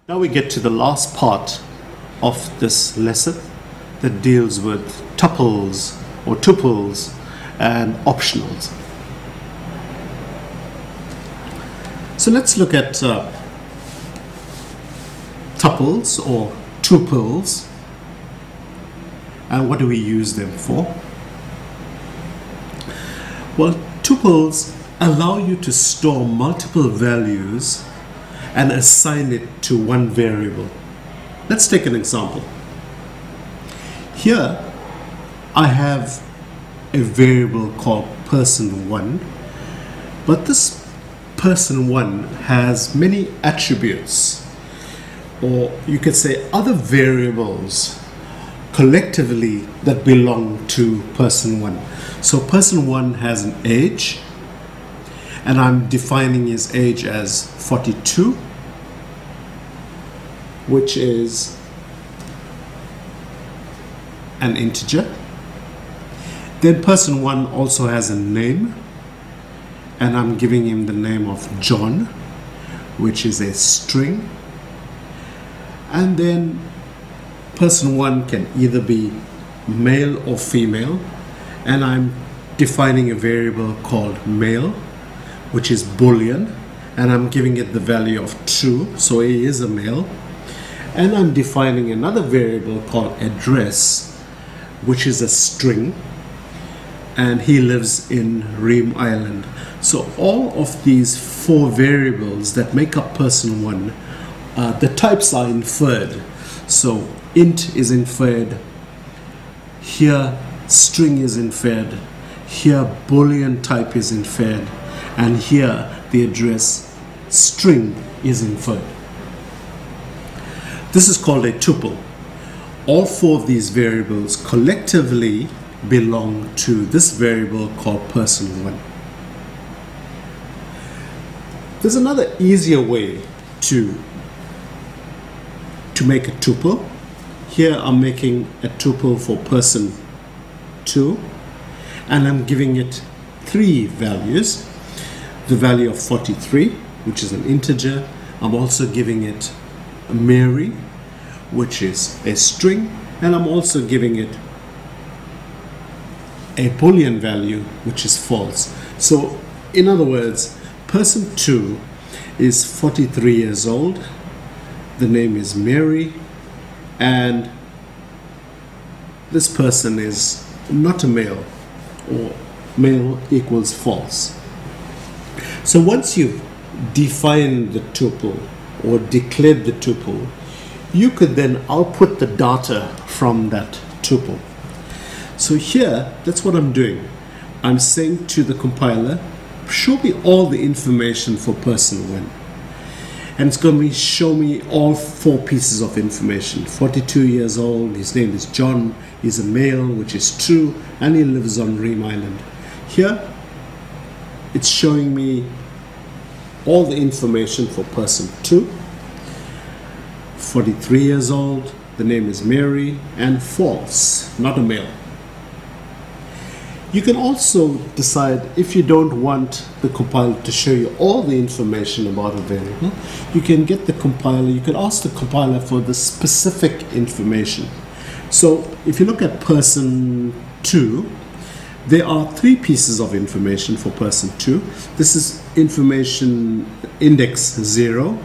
Now we get to the last part of this lesson that deals with tuples or tuples and optionals. So let's look at tuples or tuples and what do we use them for? Well, tuples allow you to store multiple values and assign it to one variable. Let's take an example. Here I have a variable called person1, but this person1 has many attributes, or you could say other variables collectively that belong to person1. So person1 has an age, and I'm defining his age as 42, which is an integer. Then person1 also has a name, and I'm giving him the name of John, which is a string. And then person1 can either be male or female, and I'm defining a variable called male, which is Boolean, and I'm giving it the value of true, so he is a male. And I'm defining another variable called address, which is a string, and he lives in Ream Island. So all of these four variables that make up person1, the types are inferred. So int is inferred, here string is inferred, here Boolean type is inferred, and here the address string is inferred. This is called a tuple. All four of these variables collectively belong to this variable called person1. There's another easier way to make a tuple. Here I'm making a tuple for person2, and I'm giving it three values. The value of 43, which is an integer. I'm also giving it Mary, which is a string, and I'm also giving it a Boolean value, which is false. So in other words, person2 is 43 years old, the name is Mary, and this person is not a male, or male equals false. So once you've defined the tuple or declared the tuple, you could then output the data from that tuple. So here, that's what I'm doing. I'm saying to the compiler, show me all the information for person1. And it's going to show me all four pieces of information. 42 years old, his name is John, he's a male, which is true, and he lives on Ream Island. Here, it's showing me all the information for person2. 43 years old, the name is Mary, and false, not a male. You can also decide, if you don't want the compiler to show you all the information about a variable, you can get the compiler, you can ask the compiler for the specific information. So if you look at person2, there are three pieces of information for person2. This is information index 0,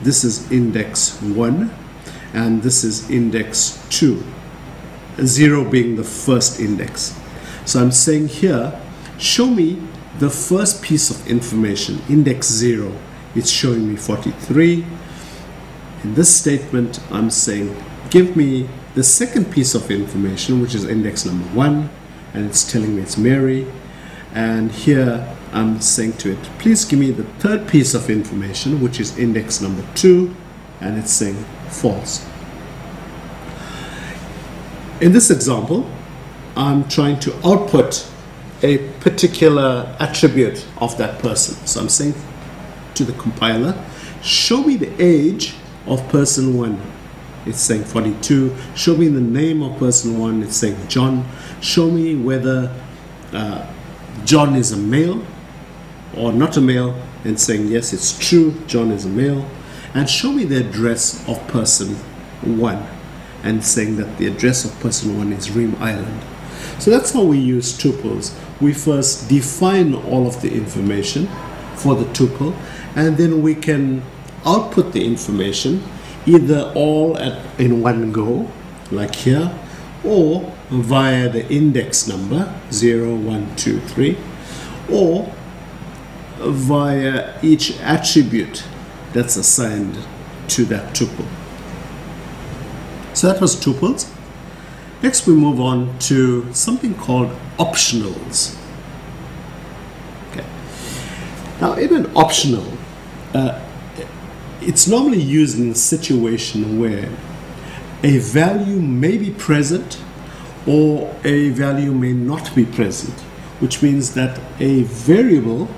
this is index 1, and this is index 2, 0 being the first index. So I'm saying here, show me the first piece of information, index 0. It's showing me 43. In this statement, I'm saying, give me the second piece of information, which is index number 1, and it's telling me it's Mary. And here I'm saying to it, please give me the third piece of information, which is index number 2, and it's saying false. In this example, I'm trying to output a particular attribute of that person. So I'm saying to the compiler, show me the age of person1. It's saying 42. Show me the name of person1. It's saying John. Show me whether John is a male or not a male, and saying yes, it's true, John is a male. and show me the address of person 1, and saying that the address of person 1 is Ream Island. So that's how we use tuples. We first define all of the information for the tuple, and then we can output the information either all in one go, like here, or via the index number 0, 1, 2, 3, or via each attribute that's assigned to that tuple. So that was tuples. Next we move on to something called optionals. Okay. Now in an optional, it's normally used in a situation where a value may be present or a value may not be present, which means that a variable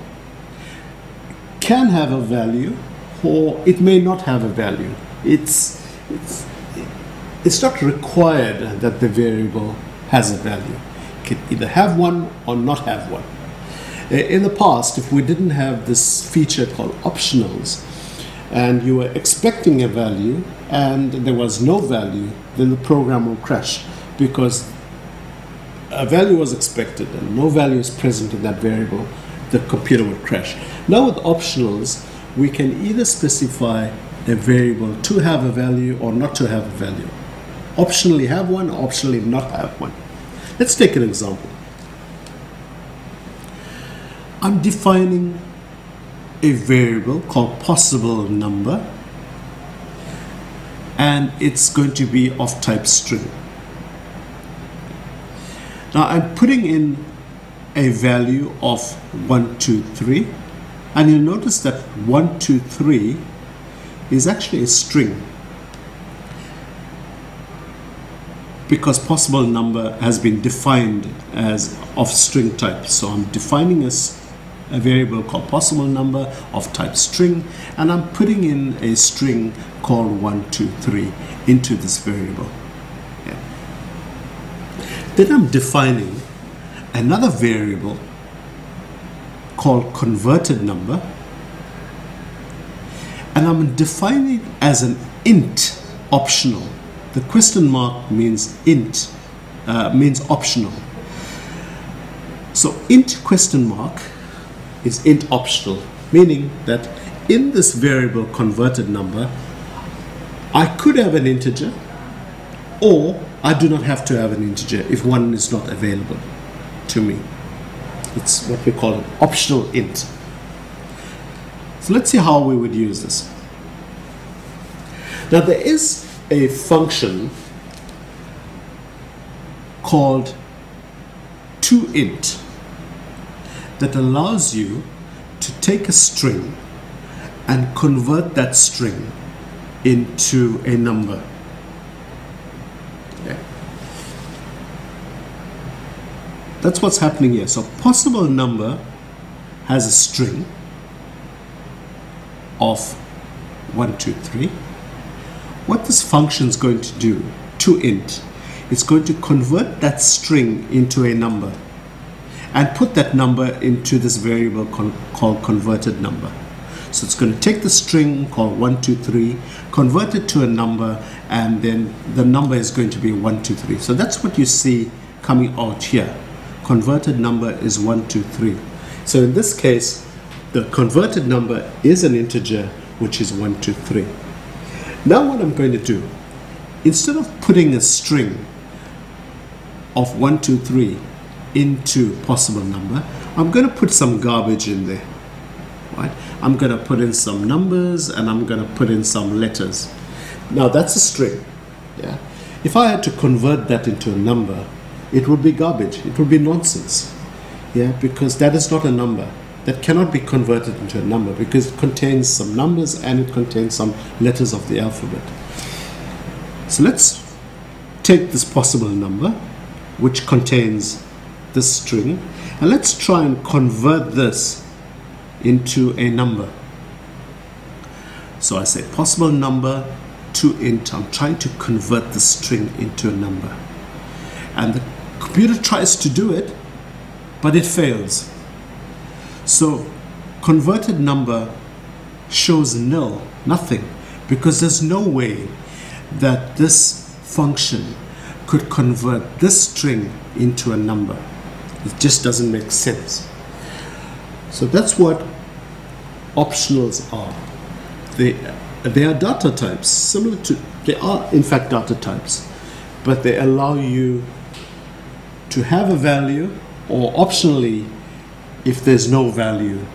can have a value or it may not have a value. It's not required that the variable has a value. It can either have one or not have one. In the past, if we didn't have this feature called optionals, and you were expecting a value and there was no value, then the program will crash because a value was expected and no value is present in that variable. The computer would crash. Now with optionals, we can either specify a variable to have a value or not to have a value. Optionally have one, optionally not have one. Let's take an example. I'm defining a variable called possible number, and it's going to be of type string. Now I'm putting in a value of 1, 2, 3, and you'll notice that 1, 2, 3 is actually a string because possible number has been defined as of string type. So I'm defining a variable called possible number of type string, and I'm putting in a string called 1, 2, 3 into this variable. Yeah. Then I'm defining another variable called converted number, and I'm defining it as an int optional. The question mark means int, means optional. So int question mark is int optional, meaning that in this variable converted number, I could have an integer, or I do not have to have an integer if one is not available to me. It's what we call an optional int. So let's see how we would use this. Now there is a function called toInt that allows you to take a string and convert that string into a number. Okay. That's what's happening here. So possible number has a string of 1, 2, 3. What this function is going to do, toInt, it's going to convert that string into a number and put that number into this variable called converted number. So it's going to take the string called 1, 2, 3, convert it to a number, and then the number is going to be 1, 2, 3. So that's what you see coming out here. Converted number is 1, 2, 3. So in this case, the converted number is an integer, which is 1, 2, 3. Now what I'm going to do, instead of putting a string of 1, 2, 3 into possible number, I'm going to put some garbage in there. Right? I'm going to put in some numbers and I'm going to put in some letters. Now that's a string. Yeah. If I had to convert that into a number, it would be garbage. It would be nonsense. Yeah, because that is not a number. That cannot be converted into a number because it contains some numbers and it contains some letters of the alphabet. So let's take this possible number, which contains this string, and let's try and convert this into a number. So I say possible number toInt. I'm trying to convert the string into a number, and the computer tries to do it, but it fails. So converted number shows nil, nothing, because there's no way that this function could convert this string into a number. It just doesn't make sense. So that's what optionals are. They are data types, similar to, they are in fact data types, but they allow you to have a value, or optionally, if there's no value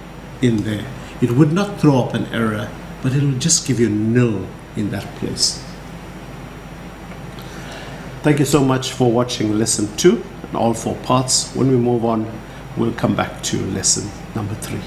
in there, it would not throw up an error, but it will just give you nil in that place. Thank you so much for watching lesson 2 and all 4 parts. When we move on, we'll come back to lesson number 3.